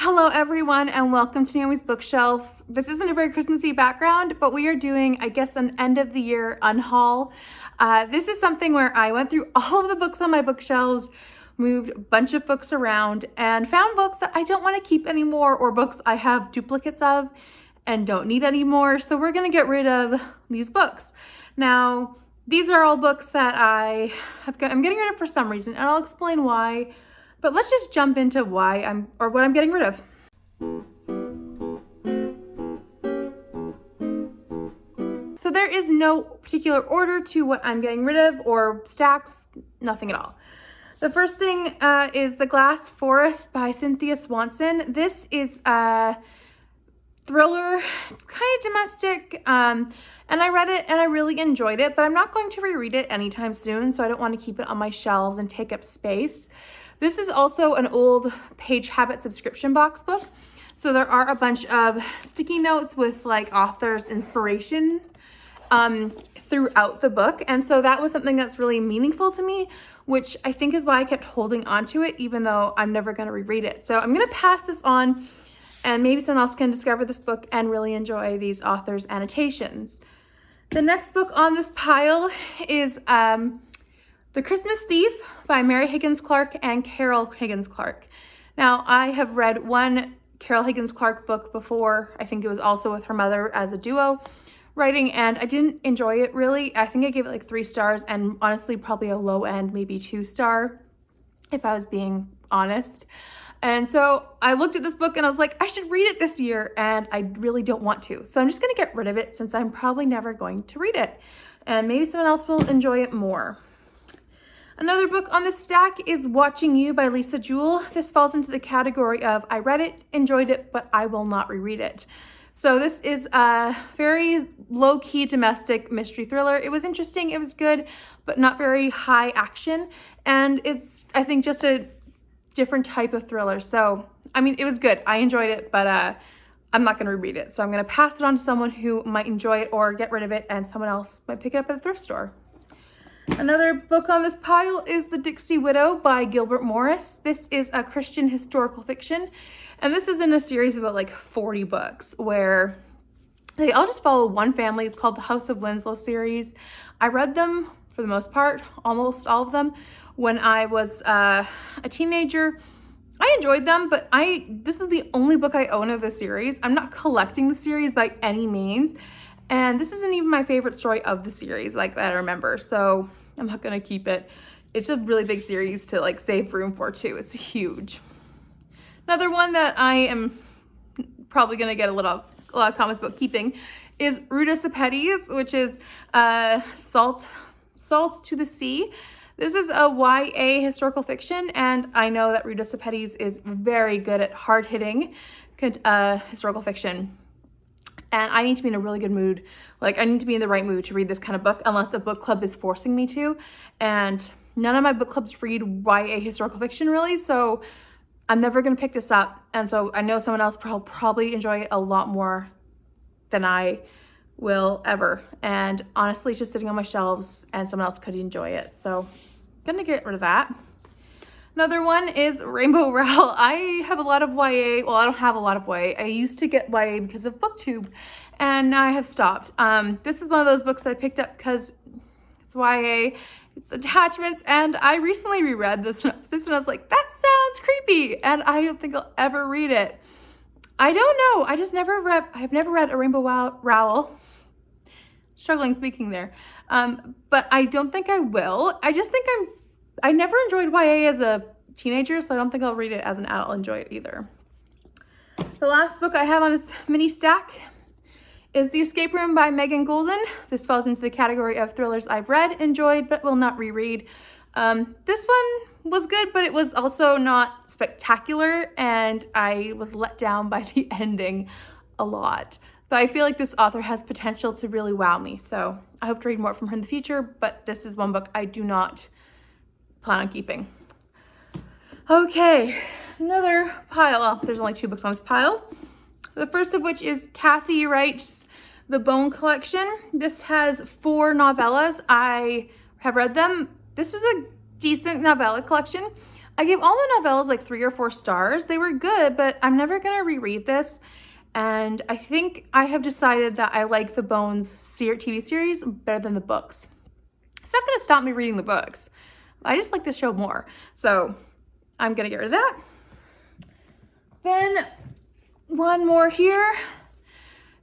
Hello everyone and welcome to Naomi's Bookshelf. This isn't a very Christmassy background, but we are doing, I guess, an end of the year unhaul. This is something where I went through all of the books on my bookshelves, moved a bunch of books around, and found books that I don't want to keep anymore or books I have duplicates of and don't need anymore. So we're going to get rid of these books. Now, these are all books that I'm getting rid of for some reason, and I'll explain why. But let's just jump into what I'm getting rid of. So there is no particular order to what I'm getting rid of or stacks, nothing at all. The first thing is The Glass Forest by Cynthia Swanson. This is a thriller. It's kind of domestic, and I read it and I really enjoyed it, but I'm not going to reread it anytime soon, so I don't want to keep it on my shelves and take up space. This is also an old Page Habit subscription box book. So there are a bunch of sticky notes with like author's inspiration throughout the book. And so that was something that's really meaningful to me, which I think is why I kept holding on to it, even though I'm never going to reread it. So I'm going to pass this on and maybe someone else can discover this book and really enjoy these author's annotations. The next book on this pile is The Christmas Thief by Mary Higgins Clark and Carol Higgins Clark. Now, I have read one Carol Higgins Clark book before. I think it was also with her mother as a duo writing, and I didn't enjoy it really. I think I gave it like 3 stars, and honestly probably a low end, maybe 2-star, if I was being honest. And so I looked at this book and I was like, I should read it this year, and I really don't want to. So I'm just gonna get rid of it since I'm probably never going to read it. And maybe someone else will enjoy it more. Another book on this stack is Watching You by Lisa Jewell. This falls into the category of I read it, enjoyed it, but I will not reread it. So this is a very low-key domestic mystery thriller. It was interesting, it was good, but not very high action. And it's, I think, just a different type of thriller. So, I mean, it was good. I enjoyed it, but I'm not going to reread it. So I'm going to pass it on to someone who might enjoy it or get rid of it, and someone else might pick it up at the thrift store. Another book on this pile is The Dixie Widow by Gilbert Morris. This is a Christian historical fiction, and this is in a series of about like 40 books where they all just follow one family. It's called the House of Winslow series. I read them for the most part, almost all of them, when I was a teenager. I enjoyed them, but this is the only book I own of the series. I'm not collecting the series by any means. And this isn't even my favorite story of the series, like that I remember, so I'm not gonna keep it. It's a really big series to like save room for too. It's huge. Another one that I am probably gonna get a lot of comments about keeping is Ruta Sepetys, which is Salt to the Sea. This is a YA historical fiction, and I know that Ruta Sepetys is very good at hard-hitting historical fiction. And I need to be in a really good mood. Like, I need to be in the right mood to read this kind of book, unless a book club is forcing me to. And none of my book clubs read YA historical fiction really, so I'm never gonna pick this up. And so I know someone else will probably enjoy it a lot more than I will ever. And honestly, it's just sitting on my shelves and someone else could enjoy it. So I'm gonna get rid of that. Another one is Rainbow Rowell. I have a lot of YA. Well, I don't have a lot of YA. I used to get YA because of BookTube, and now I have stopped. This is one of those books that I picked up because it's YA, it's attachments, and I recently reread the synopsis, and I was like, that sounds creepy, and I don't think I'll ever read it. I don't know. I've never read a Rainbow Rowell. Struggling speaking there. But I don't think I will. I just think I never enjoyed YA as a teenager, so I don't think I'll read it as an adult and enjoy it either. The last book I have on this mini stack is The Escape Room by Megan Golden. This falls into the category of thrillers I've read, enjoyed, but will not reread. This one was good, but it was also not spectacular, and I was let down by the ending a lot. But I feel like this author has potential to really wow me, so I hope to read more from her in the future, but this is one book I do not plan on keeping. Okay, another pile. Oh, there's only 2 books on this pile. The first of which is Kathy Wright's The Bone Collection. This has 4 novellas. I have read them. This was a decent novella collection. I gave all the novellas like 3 or 4 stars. They were good, but I'm never gonna reread this. And I think I have decided that I like the Bones TV series better than the books. It's not gonna stop me reading the books. I just like the show more. So I'm gonna get rid of that. Then one more here.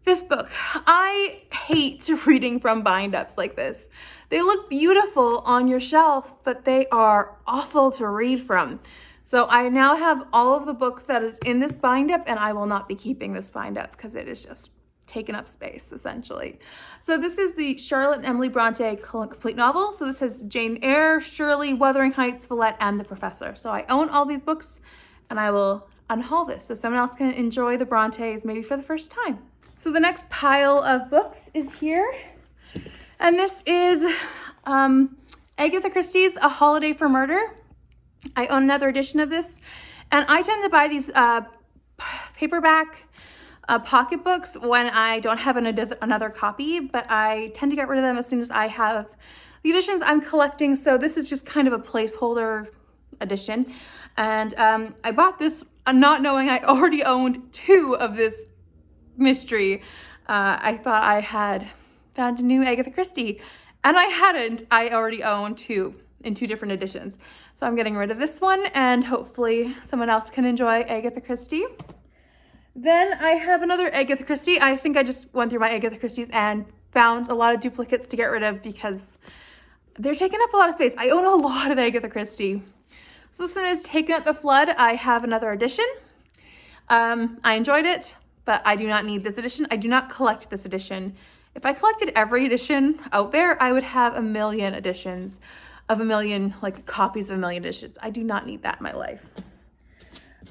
This book, I hate reading from bind-ups like this. They look beautiful on your shelf, but they are awful to read from. So I now have all of the books that is in this bind-up, and I will not be keeping this bind-up because it is just taking up space, essentially. So this is the Charlotte and Emily Bronte complete novel. So this has Jane Eyre, Shirley, Wuthering Heights, Villette, and The Professor. So I own all these books, and I will unhaul this so someone else can enjoy the Brontes maybe for the first time. So the next pile of books is here, and this is Agatha Christie's A Holiday for Murder. I own another edition of this, and I tend to buy these paperback pocketbooks when I don't have another copy, but I tend to get rid of them as soon as I have the editions I'm collecting. So this is just kind of a placeholder edition, and I bought this not knowing I already owned 2 of this mystery. I thought I had found a new Agatha Christie, and I hadn't. I already own 2 in 2 different editions. So I'm getting rid of this one, and hopefully someone else can enjoy Agatha Christie. Then I have another Agatha Christie. I think I just went through my Agatha Christie's and found a lot of duplicates to get rid of because they're taking up a lot of space. I own a lot of Agatha Christie. So this one is Taken at the Flood. I have another edition. I enjoyed it, but I do not need this edition. I do not collect this edition. If I collected every edition out there, I would have a million editions of a million, like copies of a million editions. I do not need that in my life.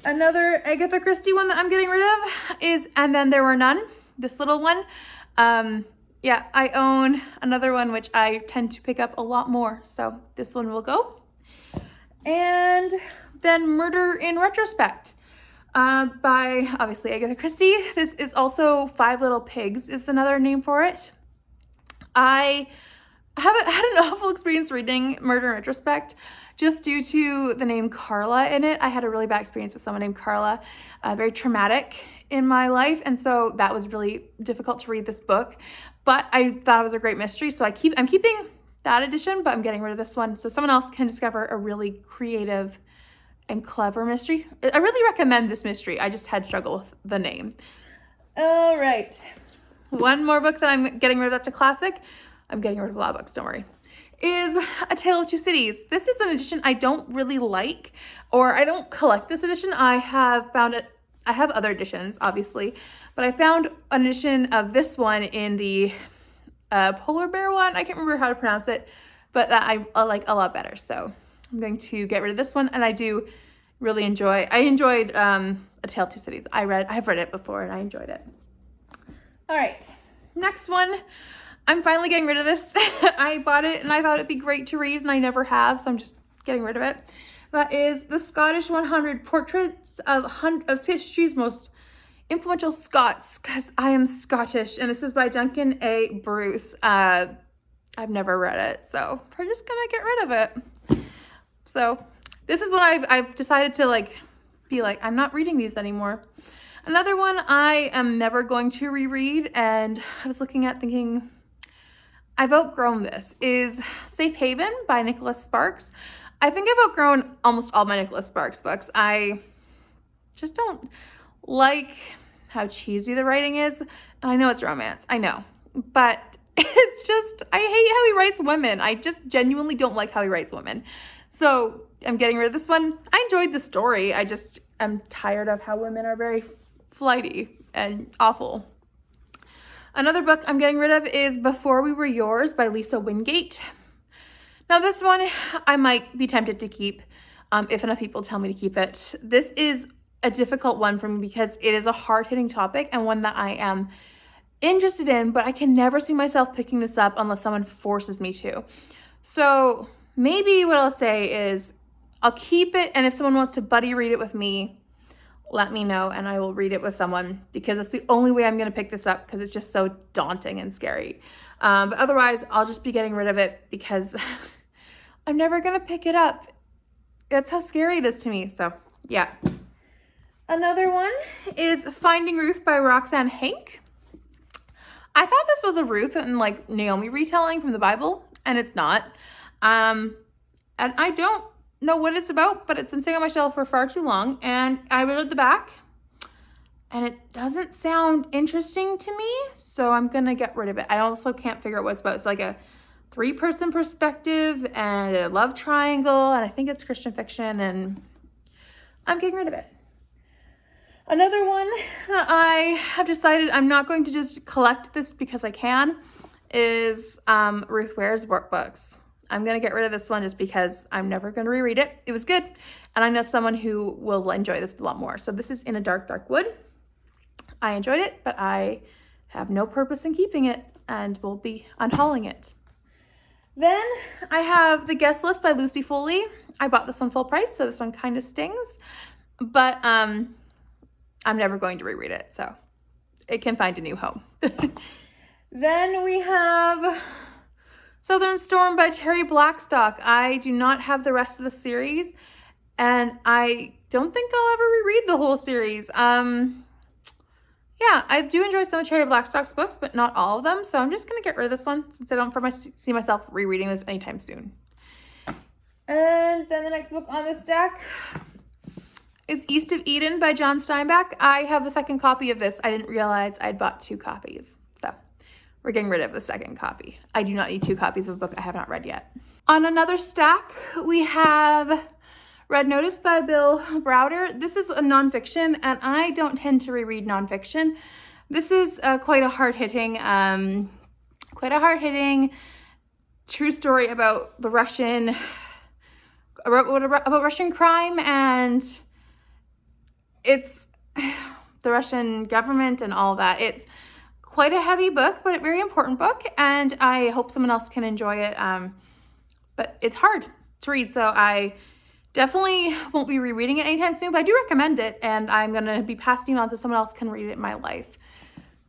Another Agatha Christie one that I'm getting rid of is And Then There Were None, this little one. Yeah, I own another one which I tend to pick up a lot more, so this one will go. And then Murder in Retrospect by obviously Agatha Christie. This is also Five Little Pigs is another name for it. I haven't had an awful experience reading Murder in Retrospect just due to the name Carla in it. I had a really bad experience with someone named Carla, very traumatic in my life, and so that was really difficult to read this book. But I thought it was a great mystery, so I'm keeping that edition, but I'm getting rid of this one so someone else can discover a really creative and clever mystery. I really recommend this mystery. I just had struggle with the name. All right, one more book that I'm getting rid of that's a classic. I'm getting rid of a lot of books, don't worry, is A Tale of Two Cities. This is an edition I don't really like, or I don't collect this edition. I have other editions, obviously, but I found an edition of this one in the polar bear one. I can't remember how to pronounce it, but that I like a lot better. So I'm going to get rid of this one, and I do really enjoyed A Tale of Two Cities. I've read it before, and I enjoyed it. All right, next one. I'm finally getting rid of this. I bought it and I thought it'd be great to read, and I never have, so I'm just getting rid of it. That is The Scottish 100 Portraits of History's Most Influential Scots, because I am Scottish, and this is by Duncan A. Bruce. I've never read it, so we're just gonna get rid of it. So this is when I've decided to be like, I'm not reading these anymore. Another one I am never going to reread, and I was looking at thinking, I've outgrown this, is Safe Haven by Nicholas Sparks. I think I've outgrown almost all my Nicholas Sparks books. I just don't like how cheesy the writing is. I know it's romance, I know, but it's just, I hate how he writes women. I just genuinely don't like how he writes women. So I'm getting rid of this one. I enjoyed the story. I just am tired of how women are very flighty and awful. Another book I'm getting rid of is Before We Were Yours by Lisa Wingate. Now this one I might be tempted to keep if enough people tell me to keep it. This is a difficult one for me because it is a hard-hitting topic and one that I am interested in, but I can never see myself picking this up unless someone forces me to. So maybe what I'll say is I'll keep it, and if someone wants to buddy read it with me, let me know and I will read it with someone, because it's the only way I'm going to pick this up, because it's just so daunting and scary. But otherwise, I'll just be getting rid of it because I'm never going to pick it up that's how scary it is to me. So yeah. Another one is Finding Ruth by Roxanne Hank. I thought this was a Ruth and like Naomi retelling from the Bible, and it's not. And I don't know what it's about, but it's been sitting on my shelf for far too long, and I read the back, and it doesn't sound interesting to me, so I'm gonna get rid of it. I also can't figure out what it's about. It's like a 3-person perspective and a love triangle, and I think it's Christian fiction, and I'm getting rid of it. Another one that I have decided I'm not going to just collect this because I can is Ruth Ware's Workbooks. I'm going to get rid of this one just because I'm never going to reread it. It was good, and I know someone who will enjoy this a lot more. So this is In a Dark, Dark Wood. I enjoyed it, but I have no purpose in keeping it and will be unhauling it. Then I have The Guest List by Lucy Foley. I bought this one full price, so this one kind of stings, but I'm never going to reread it, so it can find a new home. Then we have Southern Storm by Terry Blackstock. I do not have the rest of the series, and I don't think I'll ever reread the whole series. Yeah, I do enjoy some of Terry Blackstock's books, but not all of them, so I'm just going to get rid of this one since I don't see myself rereading this anytime soon. And then the next book on this stack is East of Eden by John Steinbach. I have the second copy of this. I didn't realize I'd bought 2 copies, so we're getting rid of the second copy. I do not need 2 copies of a book I have not read yet. On another stack, we have Red Notice by Bill Browder. This is a nonfiction, and I don't tend to reread nonfiction. This is quite a hard-hitting true story about the Russian crime, and it's the Russian government and all that. It's quite a heavy book, but a very important book, and I hope someone else can enjoy it. But it's hard to read, so I definitely won't be rereading it anytime soon, but I do recommend it, and I'm going to be passing it on so someone else can read it in my life.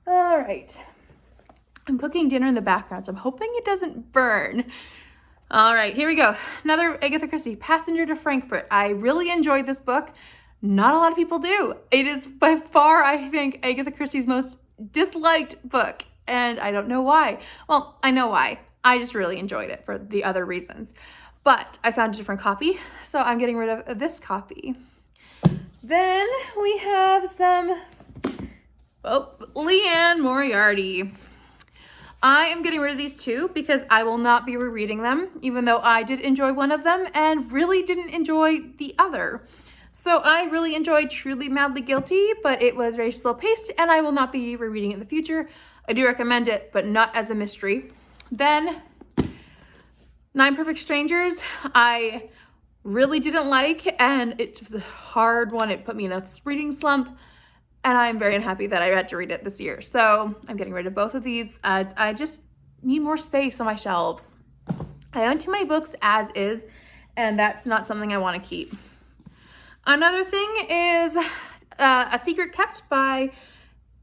All right. I'm cooking dinner in the background, so I'm hoping it doesn't burn. All right, here we go. Another Agatha Christie, Passenger to Frankfurt. I really enjoyed this book. Not a lot of people do. It is by far, I think, Agatha Christie's most disliked book, and I don't know why. Well, I know why. I just really enjoyed it for the other reasons. But I found a different copy, so I'm getting rid of this copy. Then we have some, Leanne Moriarty. I am getting rid of these 2 because I will not be rereading them, even though I did enjoy one of them and really didn't enjoy the other. So I really enjoyed Truly Madly Guilty, but it was very slow paced, and I will not be rereading it in the future. I do recommend it, but not as a mystery. Then 9 Perfect Strangers, I really didn't like, and it was a hard one. It put me in a reading slump, and I'm very unhappy that I had to read it this year. So I'm getting rid of both of these. I just need more space on my shelves. I own too many books as is, and that's not something I want to keep. Another thing is A Secret Kept by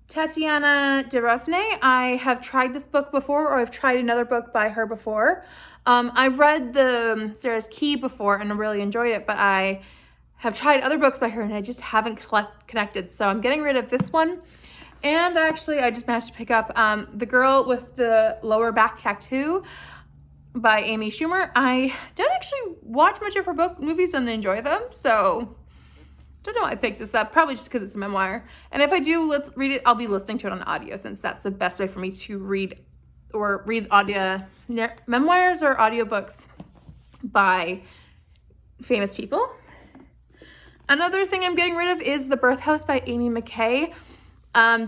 Tatiana de Rosenay. I have tried this book before, or I've tried another book by her before. I've read the Sarah's Key before and really enjoyed it, but I have tried other books by her and I just haven't connected. So I'm getting rid of this one. And actually, I just managed to pick up The Girl with the Lower Back Tattoo by Amy Schumer. I don't actually watch much of her movies and enjoy them, so don't know why I picked this up. Probably just because it's a memoir. And if I do read it, I'll be listening to it on audio, since that's the best way for me to read audio memoirs or audiobooks by famous people. Another thing I'm getting rid of is The Birth House by Amy McKay.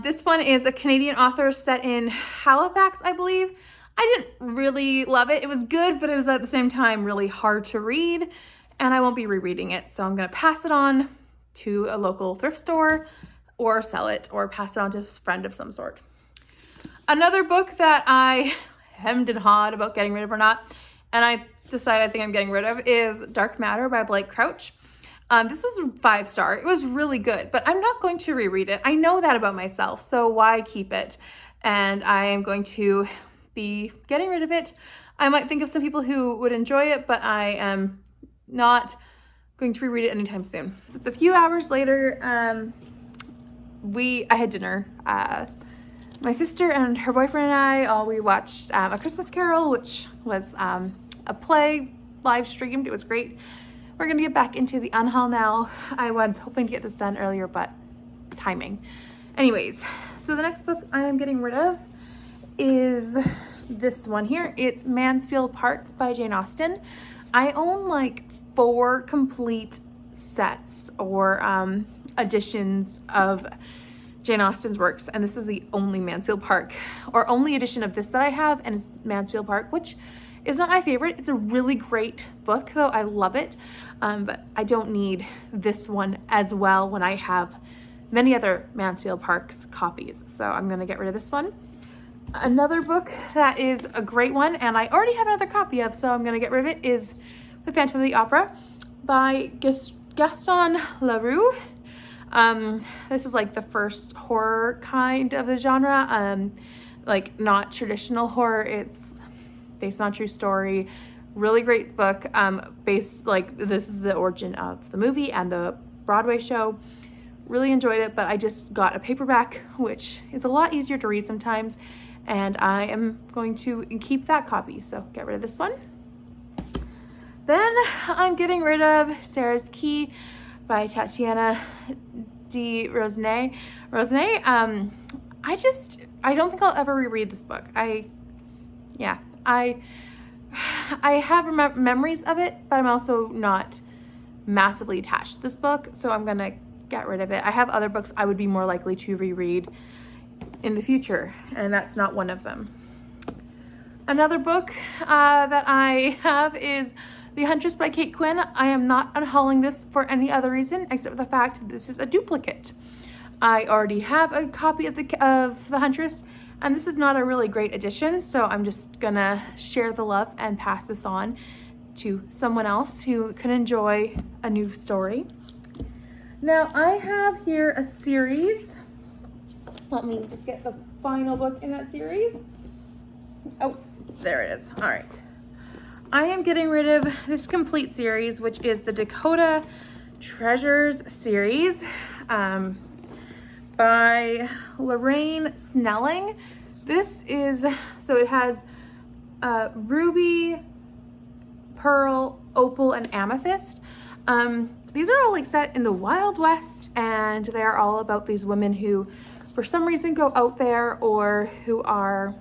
This one is a Canadian author set in Halifax, I believe. I didn't really love it. It was good, but it was at the same time really hard to read, and I won't be rereading it. So I'm going to pass it on to a local thrift store, or sell it, or pass it on to a friend of some sort. Another book that I hemmed and hawed about getting rid of or not, and I decided I think I'm getting rid of, is Dark Matter by Blake Crouch. This was a 5-star. It was really good, but I'm not going to reread it. I know that about myself, so why keep it? And I am going to be getting rid of it. I might think of some people who would enjoy it, but I am not going to reread it anytime soon. So it's a few hours later. I had dinner. My sister and her boyfriend and I, we watched A Christmas Carol, which was a play live streamed. It was great. We're gonna get back into the Unhaul now. I was hoping to get this done earlier, but timing. Anyways, so the next book I am getting rid of is this one here. It's Mansfield Park by Jane Austen. I own like 4 complete sets or editions of Jane Austen's works, and this is the only Mansfield Park or only edition of this that I have, and it's Mansfield Park, which is not my favorite. It's a really great book though. I love it, but I don't need this one as well when I have many other Mansfield Park's copies, so I'm gonna get rid of this one. Another book that is a great one and I already have another copy of, so I'm gonna get rid of it, is The Phantom of the Opera by Gaston Leroux. This is like the first horror kind of the genre, like not traditional horror. It's based on a true story. Really great book. Based, like, this is the origin of the movie and the Broadway show. Really enjoyed it, but I just got a paperback, which is a lot easier to read sometimes, and I am going to keep that copy, so get rid of this one. Then I'm getting rid of Sarah's Key by Tatiana D. Rosenay. I don't think I'll ever reread this book. I have memories of it, but I'm also not massively attached to this book, so I'm gonna get rid of it. I have other books I would be more likely to reread in the future, and that's not one of them. Another book that I have is The Huntress by Kate Quinn. I am not unhauling this for any other reason except for the fact that this is a duplicate. I already have a copy of the Huntress, and this is not a really great edition, so I'm just gonna share the love and pass this on to someone else who can enjoy a new story. Now I have here a series. Let me just get the final book in that series. Oh, there it is. All right. I am getting rid of this complete series, which is the Dakota Treasures series by Lorraine Snelling. This is, so it has ruby, pearl, opal, and amethyst. These are all like set in the Wild West, and they are all about these women who for some reason go out there or who are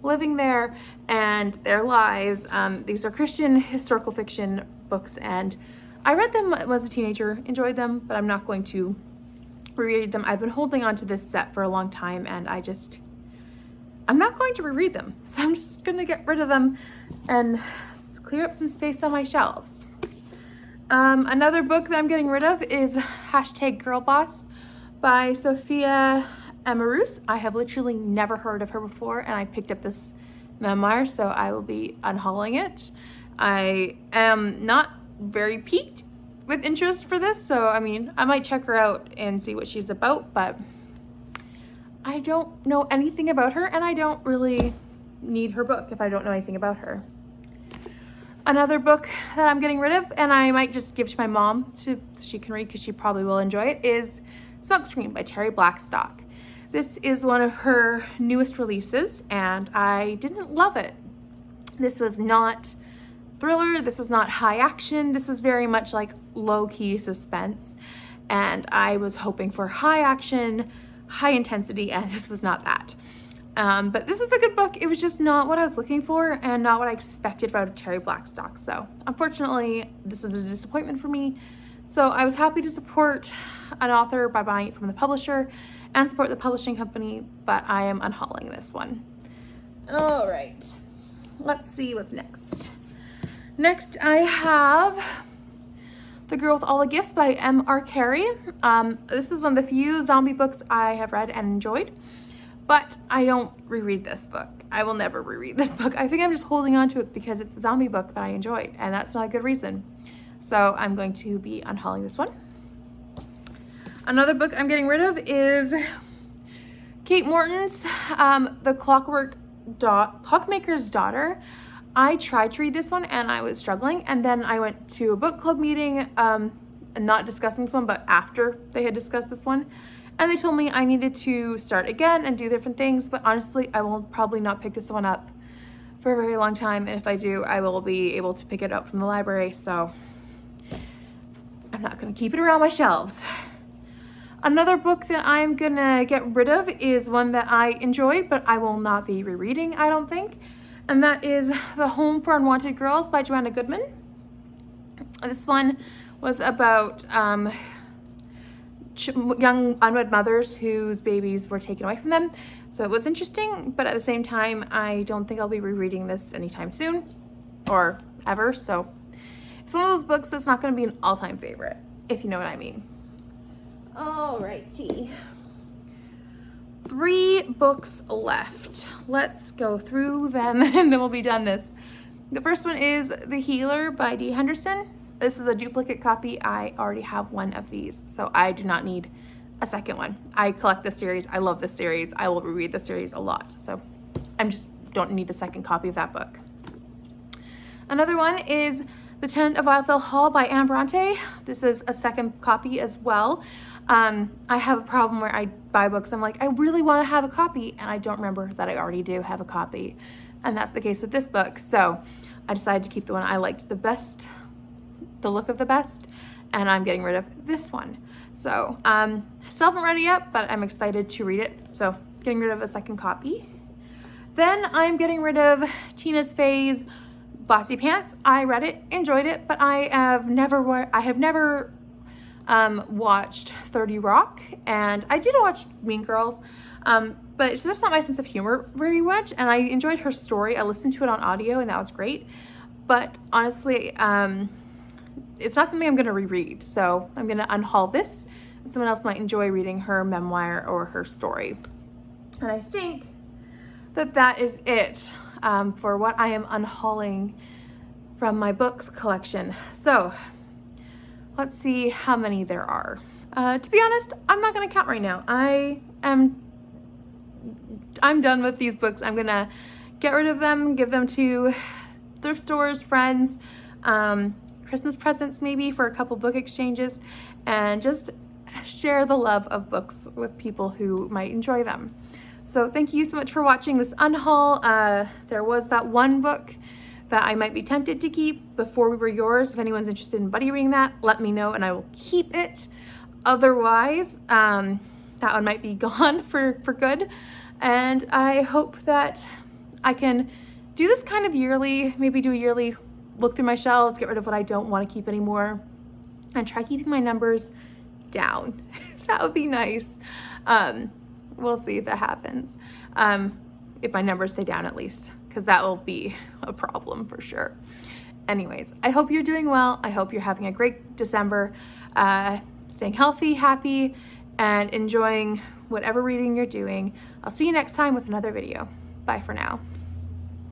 living there and their lives. These are Christian historical fiction books, and I read them when I was a teenager, enjoyed them, but I'm not going to reread them. I've been holding on to this set for a long time, and I'm not going to reread them, so I'm just gonna get rid of them and clear up some space on my shelves. Another book that I'm getting rid of is #Girlboss by Sophia Amoruso. I have literally never heard of her before, and I picked up this memoir, so I will be unhauling it. I am not very piqued with interest for this, so I mean, I might check her out and see what she's about, but I don't know anything about her, and I don't really need her book if I don't know anything about her. Another book that I'm getting rid of, and I might just give to my mom so she can read because she probably will enjoy it, is Smokescreen by Terry Blackstock. This is one of her newest releases, and I didn't love it. This was not thriller, this was not high action, this was very much like low-key suspense, and I was hoping for high action, high intensity, and this was not that. But this was a good book. It was just not what I was looking for and not what I expected out of Terry Blackstock. So unfortunately, this was a disappointment for me. So I was happy to support an author by buying it from the publisher and support the publishing company, but I am unhauling this one. All right, let's see what's next. Next, I have The Girl with All the Gifts by Mr Carey. This is one of the few zombie books I have read and enjoyed. But I don't reread this book. I will never reread this book. I think I'm just holding on to it because it's a zombie book that I enjoyed, and that's not a good reason. So I'm going to be unhauling this one. Another book I'm getting rid of is Kate Morton's The Clockmaker's Daughter. I tried to read this one and I was struggling, and then I went to a book club meeting, not discussing this one, but after they had discussed this one, and they told me I needed to start again and do different things. But honestly, I will probably not pick this one up for a very long time, and if I do, I will be able to pick it up from the library, so I'm not gonna keep it around my shelves. Another book that I'm gonna get rid of is one that I enjoyed, but I will not be rereading, I don't think, and that is The Home for Unwanted Girls by Joanna Goodman. This one was about young unwed mothers whose babies were taken away from them. So it was interesting, but at the same time, I don't think I'll be rereading this anytime soon or ever. So it's one of those books that's not going to be an all-time favorite, if you know what I mean. Alrighty. 3 books left. Let's go through them and then we'll be done this. The first one is The Healer by Dee Henderson. This is a duplicate copy. I already have one of these, so I do not need a second one. I collect this series. I love this series. I will reread the series a lot, so I just don't need a second copy of that book. Another one is The Tenant of Wildfell Hall by Anne Bronte. This is a second copy as well. I have a problem where I buy books, I'm like, I really want to have a copy, and I don't remember that I already do have a copy. And that's the case with this book. So I decided to keep the one I liked the best, the look of the best, and I'm getting rid of this one. So still haven't read it yet, but I'm excited to read it. So getting rid of a second copy. Then I'm getting rid of Tina Fey's Bossy Pants. I read it, enjoyed it, but I have never watched 30 Rock, and I did watch Mean Girls, but it's just not my sense of humor very much, and I enjoyed her story. I listened to it on audio, and that was great, but honestly, it's not something I'm going to reread, so I'm going to unhaul this, and someone else might enjoy reading her memoir or her story. And I think that that is it for what I am unhauling from my books collection. So let's see how many there are. To be honest, I'm not going to count right now. I'm done with these books. I'm going to get rid of them, give them to thrift stores, friends, Christmas presents maybe for a couple book exchanges, and just share the love of books with people who might enjoy them. So thank you so much for watching this unhaul. There was that one book that I might be tempted to keep, Before We Were Yours. If anyone's interested in buddy reading that, let me know and I will keep it. Otherwise, that one might be gone for good. And I hope that I can do this kind of yearly, maybe do a yearly look through my shelves, get rid of what I don't want to keep anymore, and try keeping my numbers down. That would be nice. We'll see if that happens. If my numbers stay down at least, because that will be a problem for sure. Anyways, I hope you're doing well. I hope you're having a great December, staying healthy, happy, and enjoying whatever reading you're doing. I'll see you next time with another video. Bye for now.